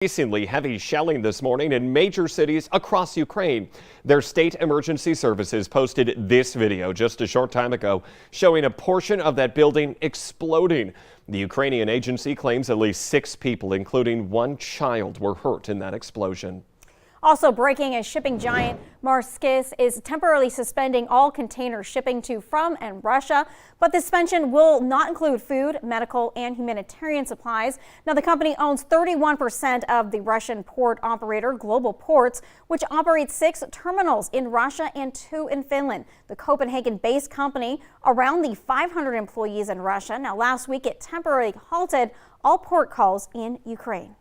Increasingly heavy shelling this morning in major cities across Ukraine. Their state emergency services posted this video just a short time ago showing a portion of that building exploding. The Ukrainian agency claims at least 6 people, including 1 child, were hurt in that explosion. Also breaking, a shipping giant Maersk is temporarily suspending all container shipping to, from, and Russia. But the suspension will not include food, medical, and humanitarian supplies. Now, the company owns 31% of the Russian port operator Global Ports, which operates 6 terminals in Russia and 2 in Finland. The Copenhagen-based company, around the 500 employees in Russia. Now, last week it temporarily halted all port calls in Ukraine.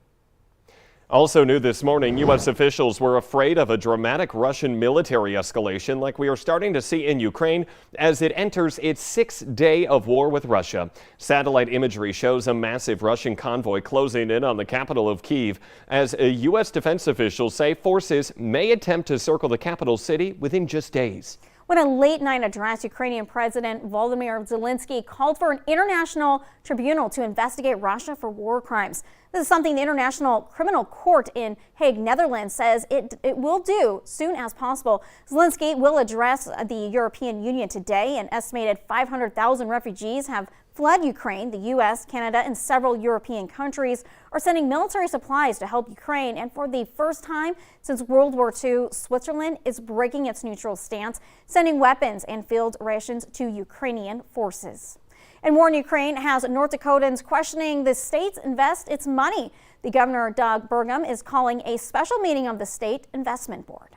Also new this morning, U.S. officials were afraid of a dramatic Russian military escalation like we are starting to see in Ukraine as it enters its 6th day of war with Russia. Satellite imagery shows a massive Russian convoy closing in on the capital of Kyiv as U.S. defense officials say forces may attempt to circle the capital city within just days. When a late-night address, Ukrainian President Volodymyr Zelensky called for an international tribunal to investigate Russia for war crimes. This is something the International Criminal Court in Hague, Netherlands says it will do soon as possible. Zelensky will address the European Union today. An estimated 500,000 refugees have fled Ukraine. The U.S., Canada, and several European countries are sending military supplies to help Ukraine. And for the first time since World War II, Switzerland is breaking its neutral stance, sending weapons and field rations to Ukrainian forces. And more in Ukraine has North Dakotans questioning the state's invest its money. The governor, Doug Burgum, is calling a special meeting of the State Investment Board.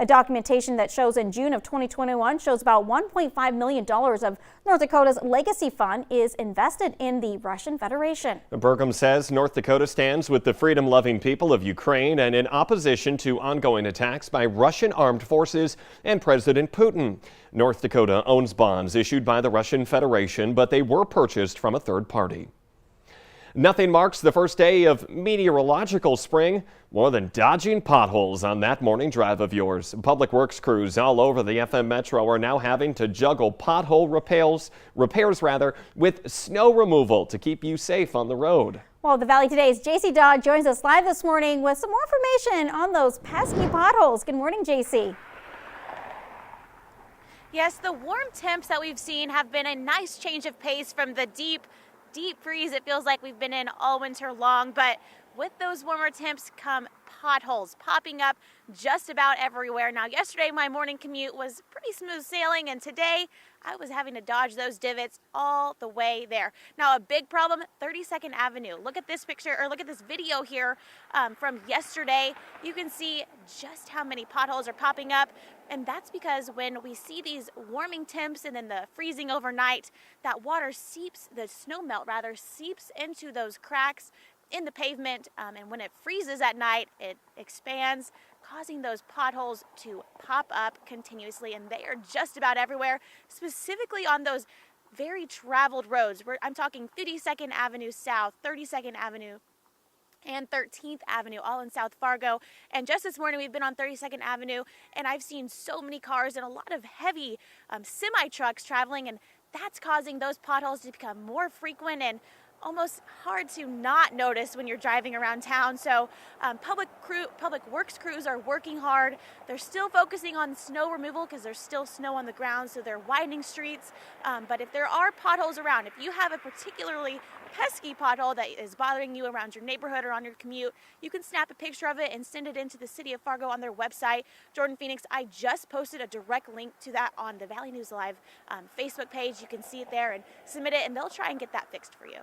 A documentation that shows in June of 2021 shows about $1.5 million of North Dakota's legacy fund is invested in the Russian Federation. Burgum says North Dakota stands with the freedom-loving people of Ukraine and in opposition to ongoing attacks by Russian armed forces and President Putin. North Dakota owns bonds issued by the Russian Federation, but they were purchased from a third party. Nothing marks the first day of meteorological spring more than dodging potholes on that morning drive of yours. Public Works crews all over the FM Metro are now having to juggle pothole repairs with snow removal to keep you safe on the road. Well, the Valley Today's JC Dodd joins us live this morning with some more information on those pesky potholes. Good morning, JC. Yes, the warm temps that we've seen have been a nice change of pace from the deep freeze it feels like we've been in all winter long, but with those warmer temps come potholes popping up just about everywhere. Now, yesterday my morning commute was pretty smooth sailing, and today I was having to dodge those divots all the way there. Now, a big problem, 32nd Avenue. Look at this picture, or look at this video here from yesterday. You can see just how many potholes are popping up. And that's because when we see these warming temps and then the freezing overnight, that water seeps, the snow melt rather, seeps into those cracks in the pavement. And when it freezes at night, it expands, causing those potholes to pop up continuously. And they are just about everywhere, specifically on those very traveled roads. I'm talking 52nd Avenue South, 32nd Avenue, and 13th Avenue, all in South Fargo. And just this morning we've been on 32nd Avenue, and I've seen so many cars and a lot of heavy semi-trucks traveling, and that's causing those potholes to become more frequent and almost hard to not notice when you're driving around town. So public works crews are working hard. They're still focusing on snow removal because there's still snow on the ground, so they're widening streets. But if there are potholes around, if you have a particularly pesky pothole that is bothering you around your neighborhood or on your commute, you can snap a picture of it and send it into the City of Fargo on their website. Jordan Phoenix, I just posted a direct link to that on the Valley News Live Facebook page. You can see it there and submit it, and they'll try and get that fixed for you.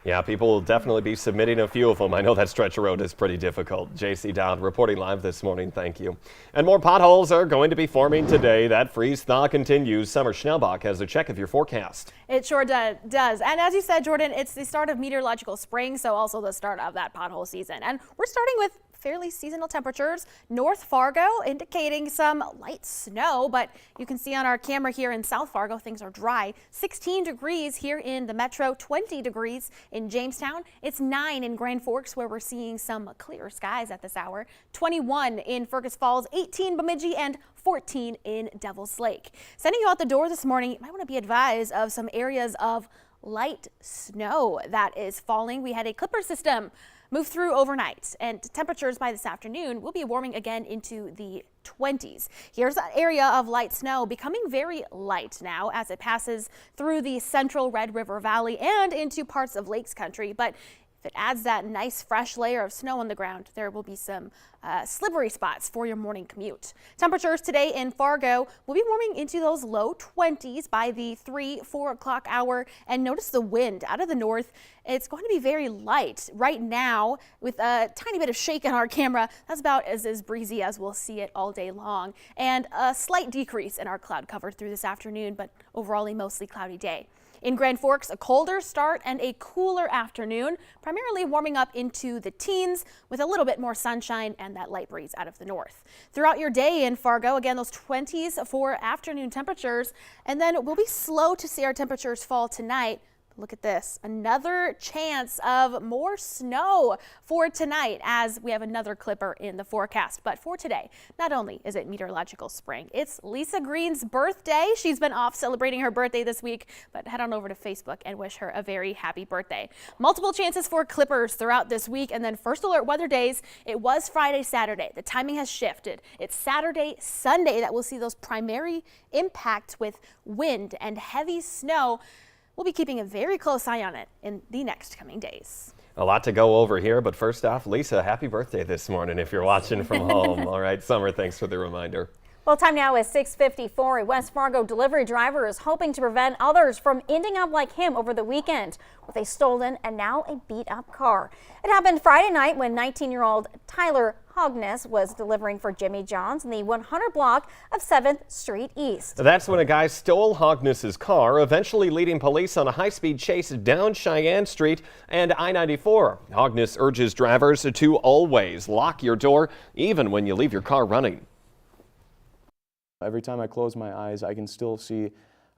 Yeah, people will definitely be submitting a few of them. I know that stretch of road is pretty difficult. JC Dowd reporting live this morning. Thank you. And more potholes are going to be forming today. That freeze thaw continues. Summer Schnellbach has a check of your forecast. It sure does. And as you said, Jordan, it's the start of meteorological spring, so also the start of that pothole season. And we're starting with fairly seasonal temperatures. North Fargo indicating some light snow, but you can see on our camera here in South Fargo, things are dry. 16 degrees here in the metro, 20 degrees in Jamestown. It's 9 in Grand Forks, where we're seeing some clearer skies at this hour. 21 in Fergus Falls, 18 Bemidji, and 14 in Devil's Lake. Sending you out the door this morning, you might want to be advised of some areas of light snow that is falling. We had a clipper system move through overnight, and temperatures by this afternoon will be warming again into the 20s. Here's that area of light snow becoming very light now as it passes through the central Red River Valley and into parts of Lakes Country. But if it adds that nice fresh layer of snow on the ground, there will be some slippery spots for your morning commute. Temperatures today in Fargo will be warming into those low 20s by the 3-4 o'clock hour. And notice the wind out of the north. It's going to be very light right now with a tiny bit of shake in our camera. That's about as breezy as we'll see it all day long. And a slight decrease in our cloud cover through this afternoon, but overall a mostly cloudy day. In Grand Forks, a colder start and a cooler afternoon, primarily warming up into the teens with a little bit more sunshine and that light breeze out of the north. Throughout your day in Fargo, again, those 20s for afternoon temperatures, and then we'll be slow to see our temperatures fall tonight. Look at this, another chance of more snow for tonight as we have another clipper in the forecast. But for today, not only is it meteorological spring, it's Lisa Green's birthday. She's been off celebrating her birthday this week, but head on over to Facebook and wish her a very happy birthday. Multiple chances for clippers throughout this week, and then first alert weather days. It was Friday, Saturday. The timing has shifted. It's Saturday, Sunday that we'll see those primary impacts with wind and heavy snow. We'll be keeping a very close eye on it in the next coming days. A lot to go over here, but first off, Lisa, happy birthday this morning if you're watching from home. All right, Summer, thanks for the reminder. Well, time now is 6:54. A West Fargo delivery driver is hoping to prevent others from ending up like him over the weekend with a stolen and now a beat-up car. It happened Friday night when 19-year-old Tyler Hogness was delivering for Jimmy John's in the 100 block of 7th Street East. That's when a guy stole Hogness's car, eventually leading police on a high-speed chase down Cheyenne Street and I-94. Hogness urges drivers to always lock your door, even when you leave your car running. Every time I close my eyes, I can still see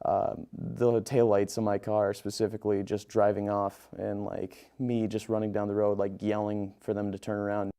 the taillights of my car, specifically just driving off, and like me just running down the road, like yelling for them to turn around.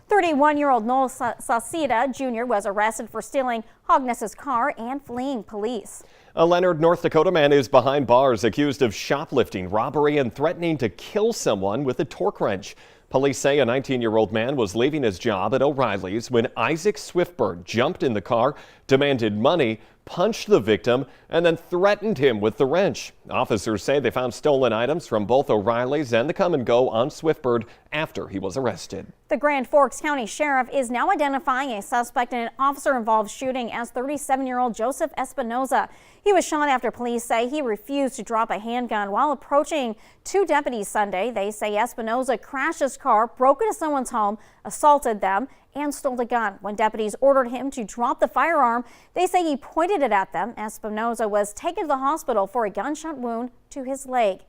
31-year-old Noel Sauceda Jr. was arrested for stealing Hogness's car and fleeing police. A Leonard, North Dakota man is behind bars accused of shoplifting, robbery, and threatening to kill someone with a torque wrench. Police say a 19-year-old man was leaving his job at O'Reilly's when Isaac Swiftburg jumped in the car, demanded money, punched the victim, and then threatened him with the wrench. Officers say they found stolen items from both O'Reilly's and the Come and Go on Swiftburg after he was arrested. The Grand Forks County Sheriff is now identifying a suspect in an officer-involved shooting as 37-year-old Joseph Espinoza. He was shot after police say he refused to drop a handgun while approaching two deputies Sunday. They say Espinoza crashed his car, broke into someone's home, assaulted them, and stole a gun. When deputies ordered him to drop the firearm, they say he pointed it at them. Espinoza was taken to the hospital for a gunshot wound to his leg.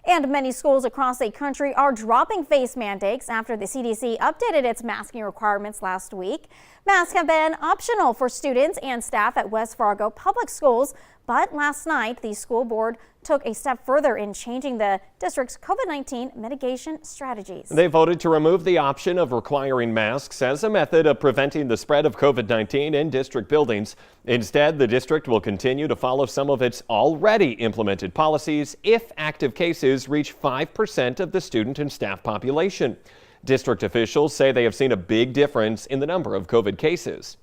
And many schools across the country are dropping face mandates after the CDC updated its masking requirements last week. Masks have been optional for students and staff at West Fargo Public Schools, but last night the school board took a step further in changing the district's COVID-19 mitigation strategies. They voted to remove the option of requiring masks as a method of preventing the spread of COVID-19 in district buildings. Instead, the district will continue to follow some of its already implemented policies if active cases reach 5% of the student and staff population. District officials say they have seen a big difference in the number of COVID cases.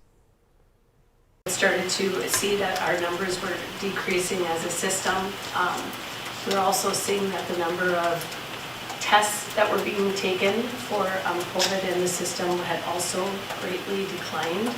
Started to see that our numbers were decreasing as a system. We're also seeing that the number of tests that were being taken for COVID in the system had also greatly declined.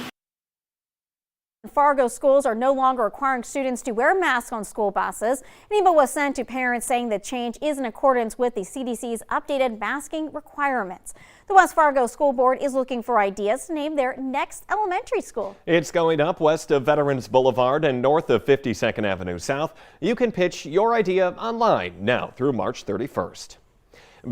Fargo schools are no longer requiring students to wear masks on school buses. An email was sent to parents saying the change is in accordance with the CDC's updated masking requirements. The West Fargo School Board is looking for ideas to name their next elementary school. It's going up west of Veterans Boulevard and north of 52nd Avenue South. You can pitch your idea online now through March 31st.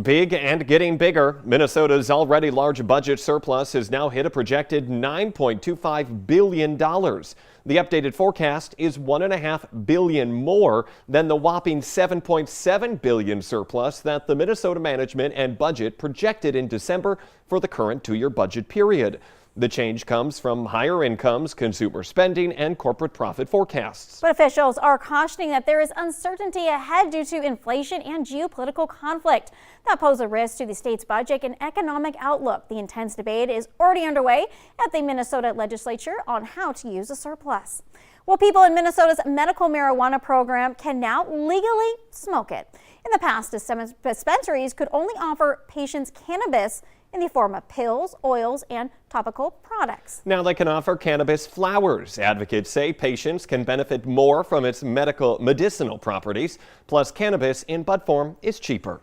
Big and getting bigger. Minnesota's already large budget surplus has now hit a projected $9.25 billion. The updated forecast is $1.5 billion more than the whopping $7.7 billion surplus that the Minnesota Management and Budget projected in December for the current two-year budget period. The change comes from higher incomes, consumer spending, and corporate profit forecasts. But officials are cautioning that there is uncertainty ahead due to inflation and geopolitical conflict that pose a risk to the state's budget and economic outlook. The intense debate is already underway at the Minnesota legislature on how to use a surplus. Well, people in Minnesota's medical marijuana program can now legally smoke it. In the past, dispensaries could only offer patients cannabis in the form of pills, oils, and topical products. Now they can offer cannabis flowers. Advocates say patients can benefit more from its medicinal properties. Plus, cannabis in bud form is cheaper.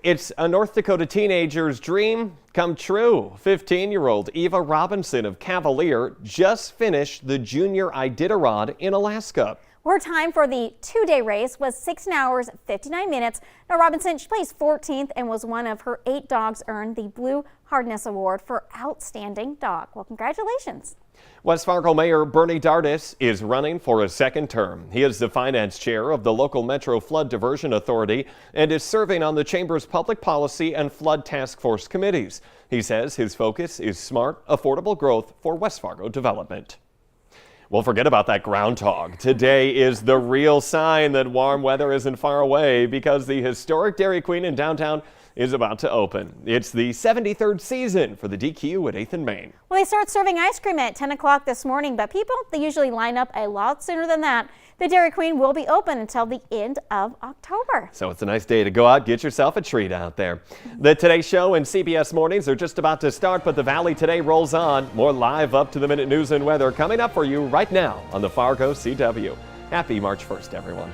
It's a North Dakota teenager's dream come true. 15-year-old Eva Robinson of Cavalier just finished the Junior Iditarod in Alaska. Her time for the two-day race was 16 hours, 59 minutes. Now, Robinson, she placed 14th and was one of her 8 dogs earned the Blue Hardness Award for Outstanding Dog. Well, congratulations. West Fargo Mayor Bernie Dardis is running for a second term. He is the finance chair of the local Metro Flood Diversion Authority and is serving on the Chamber's Public Policy and Flood Task Force committees. He says his focus is smart, affordable growth for West Fargo development. Well, forget about that groundhog. Today is the real sign that warm weather isn't far away because the historic Dairy Queen in downtown is about to open. It's the 73rd season for the DQ at 8th and Main. Well, they start serving ice cream at 10 o'clock this morning, but people, they usually line up a lot sooner than that. The Dairy Queen will be open until the end of October. So it's a nice day to go out, get yourself a treat out there. The Today Show and CBS Mornings are just about to start, but the Valley Today rolls on. More live up-to-the-minute news and weather coming up for you right now on the Fargo CW. Happy March 1st, everyone.